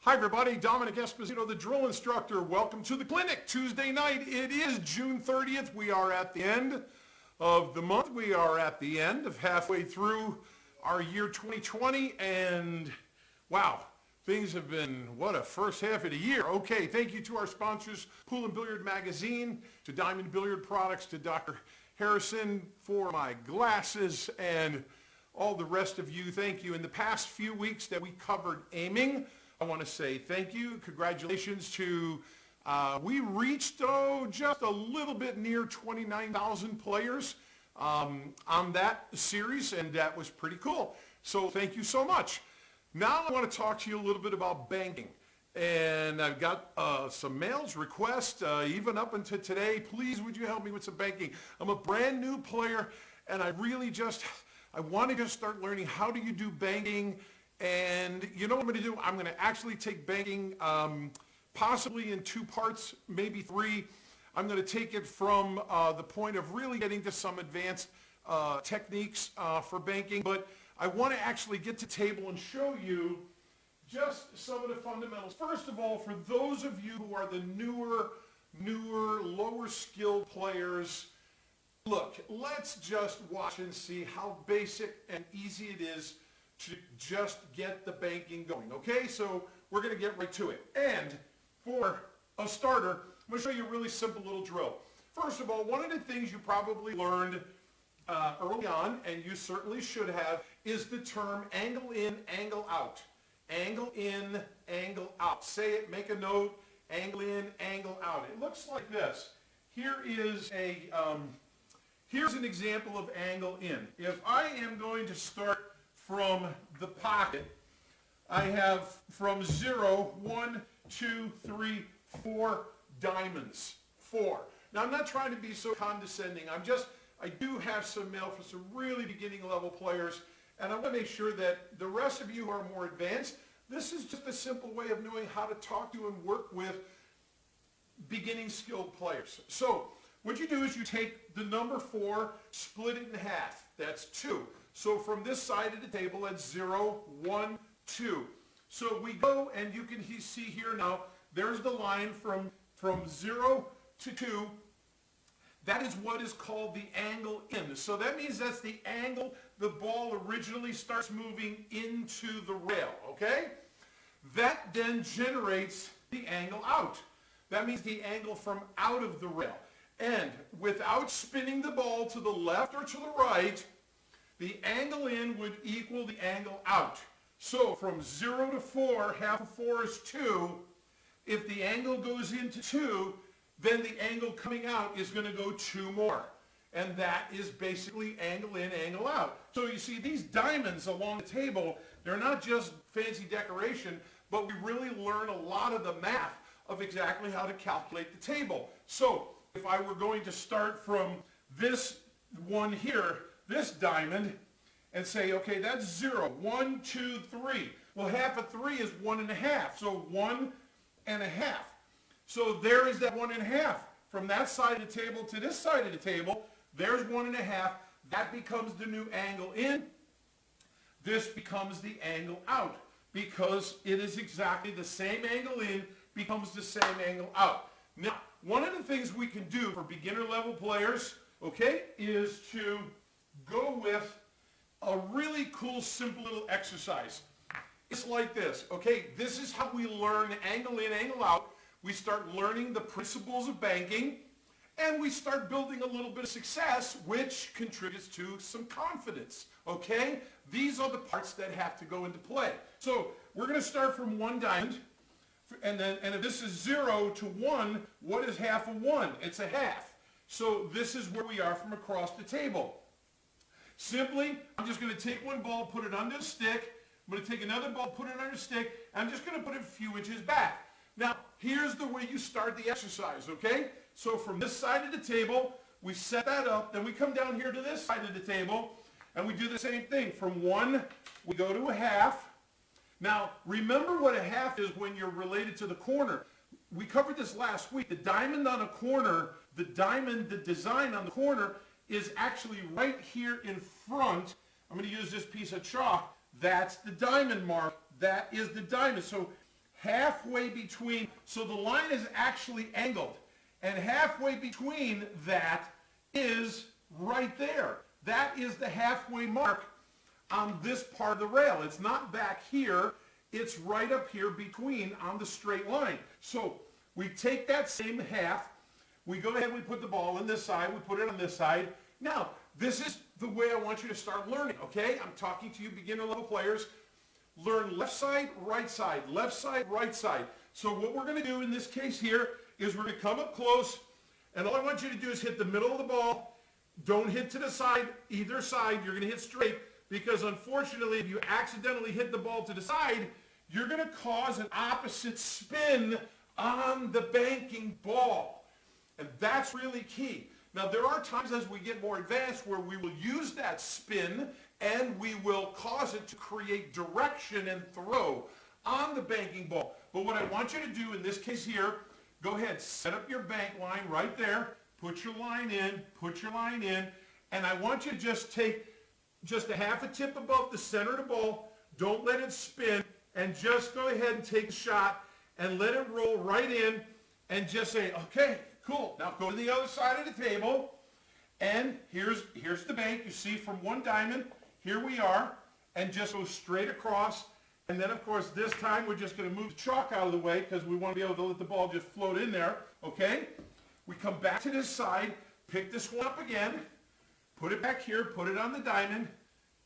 Hi everybody, Dominic, the drill instructor. Welcome to the clinic. Tuesday night, it is June 30th. We are at the end of the month. We are at the end of halfway through our year 2020, and wow, things have been, what a first half of the year. Okay, thank you to our sponsors, Pool and Billiard Magazine, to Diamond Billiard Products, to Dr. Harrison for my glasses, and all the rest of you, thank you. In the past few weeks that we covered aiming, I want to say thank you. Congratulations to, we reached, just a little bit near 29,000 players on that series, and that was pretty cool. So thank you so much. Now I want to talk to you a little bit about banking. And I've got some mails, requests, even up until today. Please, would you help me with some banking? I'm a brand new player, and I really I want to just start learning how do you do banking. And you know what I'm going to do? I'm going to actually take banking possibly in two parts, maybe three. I'm going to take it from the point of really getting to some advanced techniques for banking. But I want to actually get to table and show you just some of the fundamentals. First of all, for those of you who are the newer, lower skilled players, look, let's just watch and see how basic and easy it is to just get the banking going, okay? So we're going to get right to it. And for a starter, I'm going to show you a really simple little drill. First of all, one of the things you probably learned early on, and you certainly should have, is the term angle in, angle out. Angle in, angle out. Say it, make a note, angle in, angle out. It looks like this. Here is here's an example of angle in. If I am going to start from the pocket, I have from 0, 1, 2, 3, 4 diamonds. 4. Now I'm not trying to be so condescending. I do have some mail for some really beginning level players, and I want to make sure that the rest of you who are more advanced, this is just a simple way of knowing how to talk to and work with beginning skilled players. So what you do is you take the number 4, split it in half. That's 2. So from this side of the table, that's 0, 1, 2. So we go, and you can see here now, there's the line from 0 to 2. That is what is called the angle in. So that means that's the angle the ball originally starts moving into the rail, okay? That then generates the angle out. That means the angle from out of the rail. And without spinning the ball to the left or to the right, the angle in would equal the angle out. So from 0 to 4, half of 4 is 2. If the angle goes into 2, then the angle coming out is going to go 2 more. And that is basically angle in, angle out. So you see these diamonds along the table, they're not just fancy decoration, but we really learn a lot of the math of exactly how to calculate the table. So if I were going to start from this one here, this diamond, and say, okay, that's 0, 1, 2, 3. Well, half of 3 is 1.5, so 1.5. So there is that 1.5. From that side of the table to this side of the table, there's 1.5. That becomes the new angle in. This becomes the angle out, because it is exactly the same angle in becomes the same angle out. Now, one of the things we can do for beginner level players, okay, is to go with a really cool, simple little exercise. It's like this, okay? This is how we learn angle in, angle out. We start learning the principles of banking, and we start building a little bit of success, which contributes to some confidence, okay? These are the parts that have to go into play. So we're going to start from 1 diamond, and if this is 0 to 1, what is half of 1? It's a half. So this is where we are from across the table. Simply, I'm just going to take one ball, put it under the stick. I'm going to take another ball, put it under the stick. I'm just going to put it a few inches back. Now, here's the way you start the exercise, okay? So from this side of the table, we set that up. Then we come down here to this side of the table, and we do the same thing. From 1, we go to a half. Now, remember what a half is when you're related to the corner. We covered this last week. The diamond on a corner, the design on the corner is actually right here in front. I'm going to use this piece of chalk. That's the diamond mark. That is the diamond. So halfway between, so the line is actually angled, and halfway between that is right there. That is the halfway mark on this part of the rail. It's not back here, it's right up here between on the straight line. So we take that same half, we go ahead, we put the ball on this side, we put it on this side. Now, this is the way I want you to start learning, okay? I'm talking to you beginner level players. Learn left side, right side, left side, right side. So what we're going to do in this case here is we're going to come up close, and all I want you to do is hit the middle of the ball. Don't hit to the side, either side. You're going to hit straight, because unfortunately, if you accidentally hit the ball to the side, you're going to cause an opposite spin on the banking ball. And that's really key. Now, there are times as we get more advanced where we will use that spin and we will cause it to create direction and throw on the banking ball. But what I want you to do in this case here, go ahead, set up your bank line right there, put your line in, and I want you to just take just a half a tip above the center of the ball, don't let it spin, and just go ahead and take a shot and let it roll right in and just say, okay, cool. Now go to the other side of the table, and here's the bank. You see from one diamond, here we are, and just go straight across. And then, of course, this time we're just going to move the chalk out of the way because we want to be able to let the ball just float in there, okay? We come back to this side, pick this one up again, put it back here, put it on the diamond.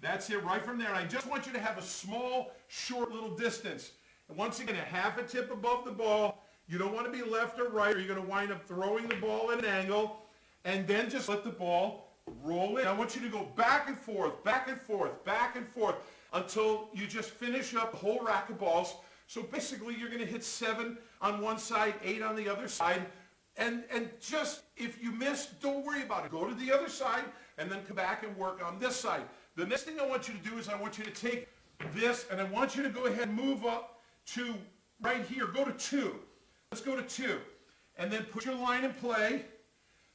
That's it right from there. And I just want you to have a small, short little distance. And once again, a half a tip above the ball. You don't want to be left or right, or you're going to wind up throwing the ball at an angle. And then just let the ball roll in. I want you to go back and forth, back and forth, back and forth until you just finish up the whole rack of balls. So basically you're going to hit 7 on one side, 8 on the other side. And just, if you miss, don't worry about it. Go to the other side and then come back and work on this side. The next thing I want you to do is I want you to take this and I want you to go ahead and move up to right here. Go to 2. Let's go to 2. And then put your line in play.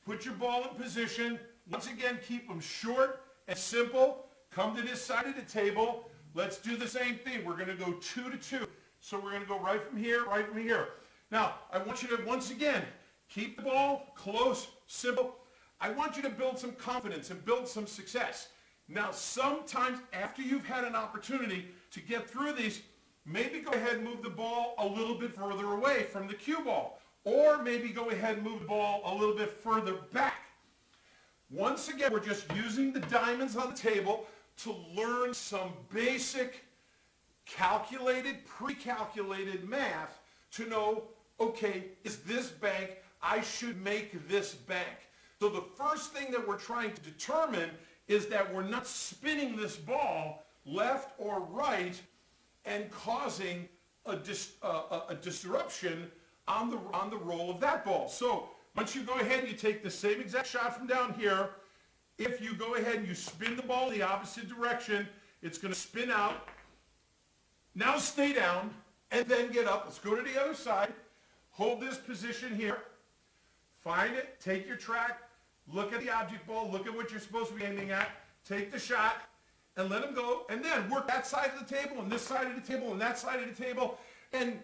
Put your ball in position. Once again, keep them short and simple. Come to this side of the table. Let's do the same thing. We're going to go 2 to 2. So we're going to go right from here, right from here. Now, I want you to, once again, keep the ball close, simple. I want you to build some confidence and build some success. Now, sometimes after you've had an opportunity to get through these, maybe go ahead and move the ball a little bit further away from the cue ball. Or maybe go ahead and move the ball a little bit further back. Once again, we're just using the diamonds on the table to learn some basic calculated, pre-calculated math to know, okay, is this bank, I should make this bank. So the first thing that we're trying to determine is that we're not spinning this ball left or right and causing a disruption on the roll of that ball. So once you go ahead and you take the same exact shot from down here, if you go ahead and you spin the ball in the opposite direction, it's going to spin out. Now stay down and then get up. Let's go to the other side. Hold this position here. Find it. Take your track. Look at the object ball. Look at what you're supposed to be aiming at. Take the shot and let them go. And then work that side of the table and this side of the table and that side of the table. And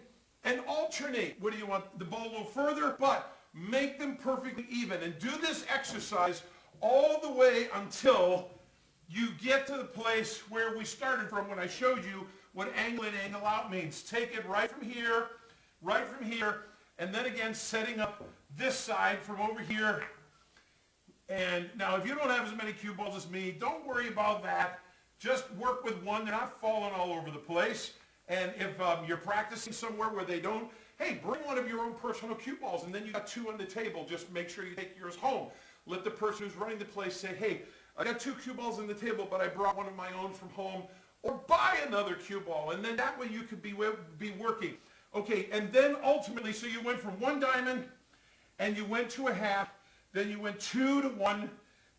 alternate. What do you want? The ball a little further, but make them perfectly even. And do this exercise all the way until you get to the place where we started from when I showed you what angle in, angle out means. Take it right from here, and then again setting up this side from over here. And now if you don't have as many cue balls as me, don't worry about that. Just work with one. They're not falling all over the place. And if you're practicing somewhere where they don't, hey, bring one of your own personal cue balls, and then you got 2 on the table. Just make sure you take yours home. Let the person who's running the place say, hey, I got 2 cue balls on the table, but I brought one of my own from home. Or buy another cue ball, and then that way you could be working. Okay, and then ultimately, so you went from 1 diamond, and you went to a half, then you went 2 to 1,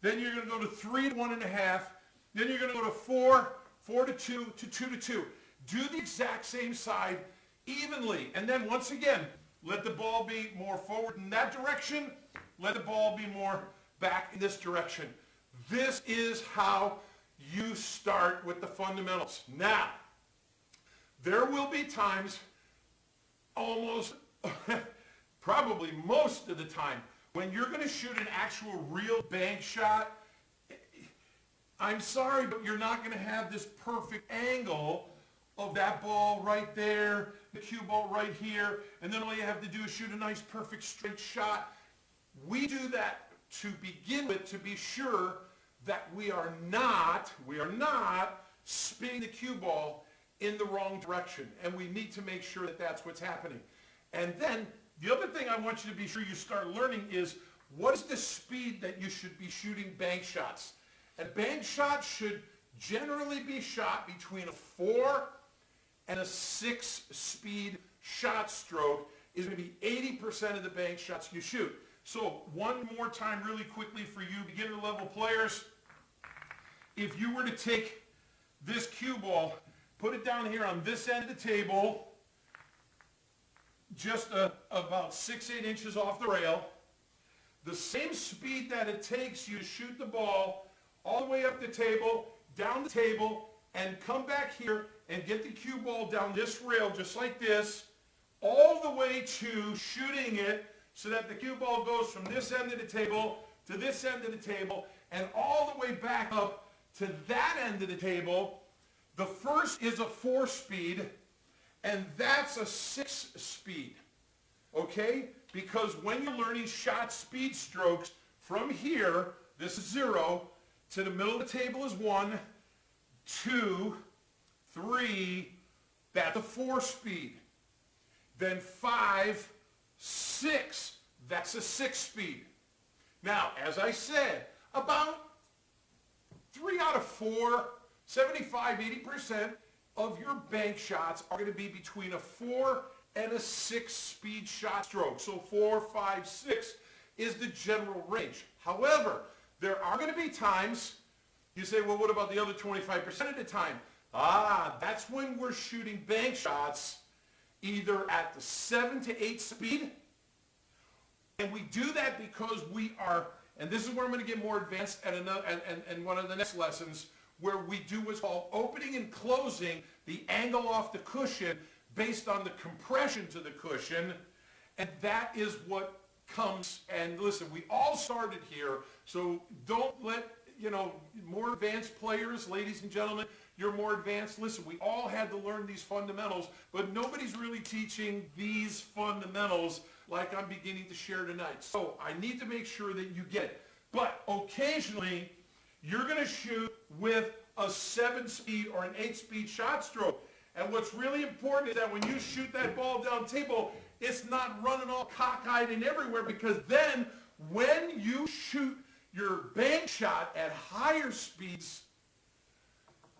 then you're going to go to 3 to 1.5, then you're going to go to 4, 4 to 2 to 2 to 2. Do the exact same side evenly. And then once again, let the ball be more forward in that direction. Let the ball be more back in this direction. This is how you start with the fundamentals. Now, there will be times almost, probably most of the time, when you're going to shoot an actual real bank shot, I'm sorry, but you're not going to have this perfect angle of that ball right there, the cue ball right here, and then all you have to do is shoot a nice perfect straight shot. We do that to begin with to be sure that we are not spinning the cue ball in the wrong direction, and we need to make sure that that's what's happening. And then the other thing I want you to be sure you start learning is what is the speed that you should be shooting bank shots. And bank shots should generally be shot between a 4 and a 6 speed shot stroke is going to be 80% of the bank shots you shoot. So one more time really quickly for you beginner level players, if you were to take this cue ball, put it down here on this end of the table, just about 6-8 inches off the rail, the same speed that it takes you to shoot the ball all the way up the table, down the table, and come back here and get the cue ball down this rail just like this, all the way to shooting it so that the cue ball goes from this end of the table to this end of the table and all the way back up to that end of the table. The first is a 4 speed and that's a 6 speed, okay? Because when you're learning shot speed strokes from here, this is 0, to the middle of the table is 1, 2, 3, that's a 4 speed. Then 5, 6, that's a 6 speed. Now, as I said, about 3 out of 4, 75, 80% of your bank shots are going to be between a 4 and a 6 speed shot stroke. So 4, 5, 6 is the general range. However, there are going to be times you say, well, what about the other 25% of the time? That's when we're shooting bank shots either at the 7 to 8 speed. And we do that because we are, and this is where I'm going to get more advanced at and one of the next lessons, where we do what's called opening and closing the angle off the cushion based on the compression to the cushion. And that is what comes, and listen, we all started here, so don't let, more advanced players, ladies and gentlemen, you're more advanced. Listen, we all had to learn these fundamentals, but nobody's really teaching these fundamentals like I'm beginning to share tonight. So I need to make sure that you get it. But occasionally, you're going to shoot with a 7-speed or an 8-speed shot stroke. And what's really important is that when you shoot that ball down table, it's not running all cockeyed and everywhere, because then when you shoot your bank shot at higher speeds,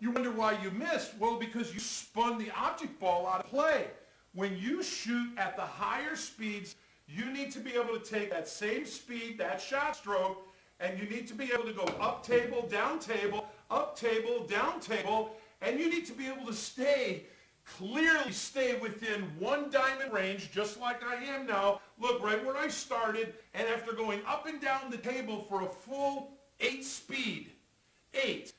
you wonder why you missed. Well, because you spun the object ball out of play. When you shoot at the higher speeds, you need to be able to take that same speed, that shot stroke, and you need to be able to go up table, down table, up table, down table, and you need to be able to clearly stay within 1 diamond range, just like I am now. Look, right where I started, and after going up and down the table for a full 8 speed, 8,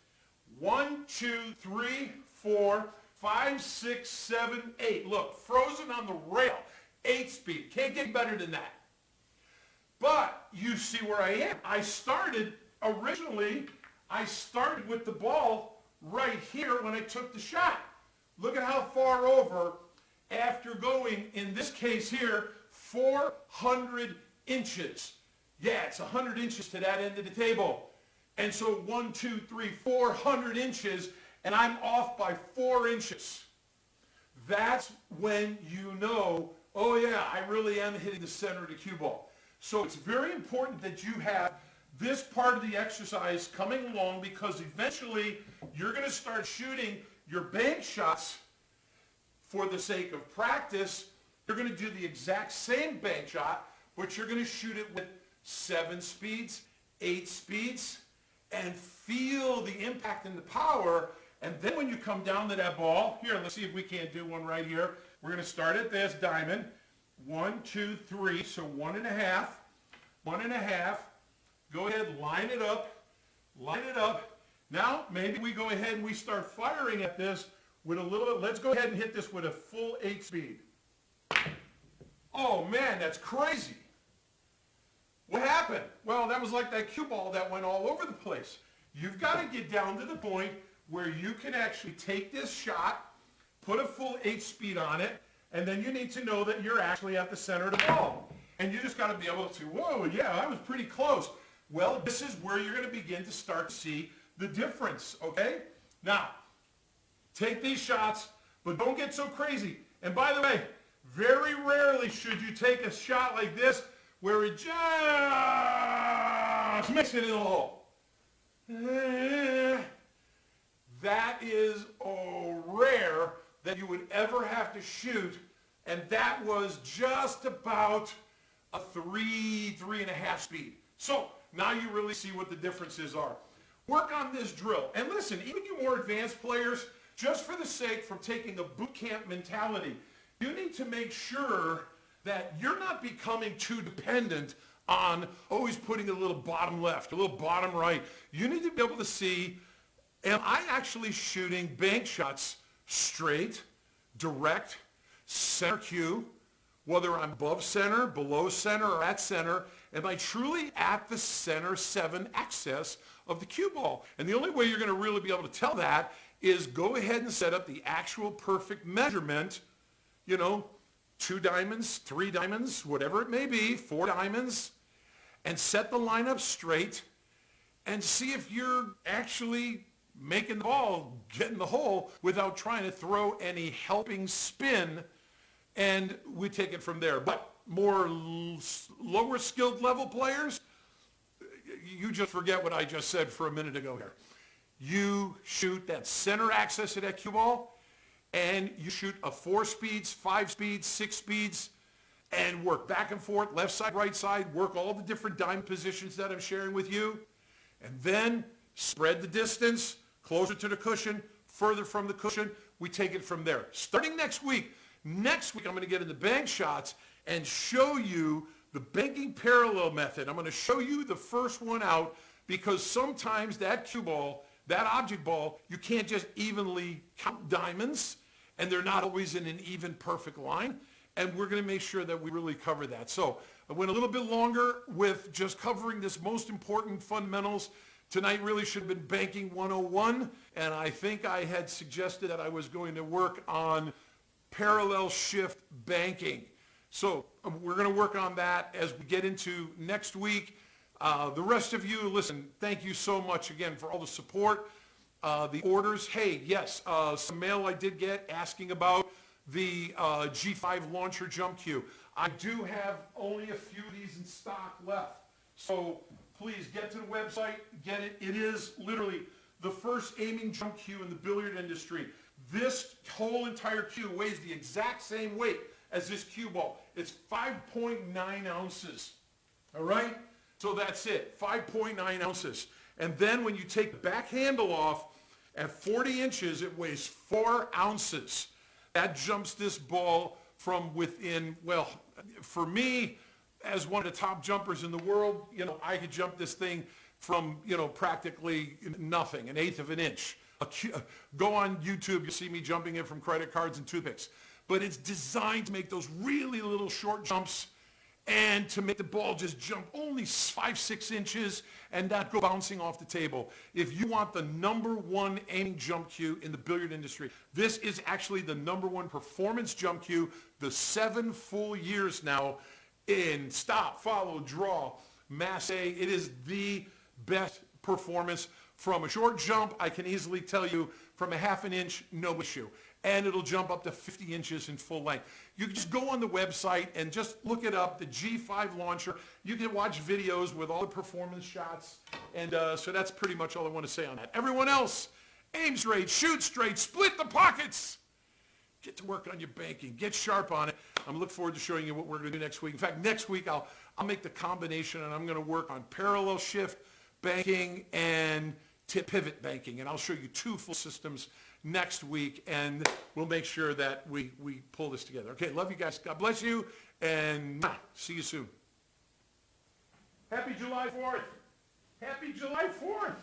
1, 2, 3, 4, 5, 6, 7, 8. Look, frozen on the rail, 8 speed. Can't get better than that. But you see where I am. Originally, I started with the ball right here when I took the shot. Look at how far over after going, in this case here, 400 inches. Yeah, it's 100 inches to that end of the table. And so 1, 2, 3, 400 inches, and I'm off by 4 inches. That's when you know, oh yeah, I really am hitting the center of the cue ball. So it's very important that you have this part of the exercise coming along, because eventually you're going to start shooting your bank shots for the sake of practice. You're going to do the exact same bank shot, but you're going to shoot it with 7 speeds, 8 speeds, and feel the impact and the power. And then when you come down to that ball, here, let's see if we can't do one right here. We're going to start at this diamond. 1, 2, 3, so 1.5, 1.5. Go ahead, line it up. Now, maybe we go ahead and we start firing at this with a little bit. Let's go ahead and hit this with a full 8 speed. Oh man, that's crazy. What happened? Well, that was like that cue ball that went all over the place. You've got to get down to the point where you can actually take this shot, put a full 8-speed on it, and then you need to know that you're actually at the center of the ball. And you just got to be able to, whoa, yeah, I was pretty close. Well, this is where you're going to begin to start to see the difference, okay? Now, take these shots, but don't get so crazy. And by the way, very rarely should you take a shot like this where it just makes it in the hole. That is rare that you would ever have to shoot, and that was just about a 3.5 speed. So now you really see what the differences are. Work on this drill. And listen, even you more advanced players, just for the sake from taking a boot camp mentality, you need to make sure that you're not becoming too dependent on always putting a little bottom left, a little bottom right. You need to be able to see, am I actually shooting bank shots straight, direct, center cue, whether I'm above center, below center, or at center? Am I truly at the center 7 axis of the cue ball? And the only way you're going to really be able to tell that is go ahead and set up the actual perfect measurement, 2 diamonds, 3 diamonds, whatever it may be, 4 diamonds, and set the line up straight and see if you're actually making the ball get in the hole without trying to throw any helping spin, and we take it from there. But more lower skilled level players, you just forget what I just said for a minute ago here. You shoot that center axis of that cue ball, and you shoot a 4 speeds, 5 speeds, 6 speeds, and work back and forth, left side, right side, work all the different diamond positions that I'm sharing with you, and then spread the distance closer to the cushion, further from the cushion. We take it from there. Starting next week I'm going to get into bank shots and show you the banking parallel method. I'm going to show you the first one out because sometimes that cue ball, that object ball, you can't just evenly count diamonds, and they're not always in an even perfect line, and we're going to make sure that we really cover that. So I went a little bit longer with just covering this most important fundamentals. Tonight really should have been Banking 101, and I think I had suggested that I was going to work on parallel shift banking. So we're going to work on that as we get into next week. The rest of you, listen, thank you so much again for all the support. The orders, hey, yes, some mail I did get asking about the G5 launcher jump cue. I do have only a few of these in stock left. So please get to the website, get it. It is literally the first aiming jump cue in the billiard industry. This whole entire cue weighs the exact same weight as this cue ball. It's 5.9 ounces, all right? So that's it, 5.9 ounces. And then when you take the back handle off, at 40 inches, it weighs 4 ounces. That jumps this ball from within, well, for me, as one of the top jumpers in the world, I could jump this thing from, practically nothing, 1/8 of an inch. Go on YouTube, you'll see me jumping it from credit cards and toothpicks. But it's designed to make those really little short jumps and to make the ball just jump only 5-6 inches and not go bouncing off the table. If you want the #1 aiming jump cue in the billiard industry, this is actually the #1 performance jump cue, the 7 full years now in stop, follow, draw, masse. It is the best performance from a short jump. I can easily tell you from a 1/2 an inch, no issue. And it'll jump up to 50 inches in full length. You can just go on the website and just look it up, the G5 launcher. You can watch videos with all the performance shots. And so that's pretty much all I want to say on that. Everyone else, aim straight, shoot straight, split the pockets. Get to work on your banking. Get sharp on it. I'm looking forward to showing you what we're going to do next week. In fact, next week I'll make the combination, and I'm going to work on parallel shift banking and tip pivot banking. And I'll show you 2 full systems next week, and we'll make sure that we pull this together. Okay, love you guys. God bless you, and see you soon. Happy July 4th. Happy July 4th.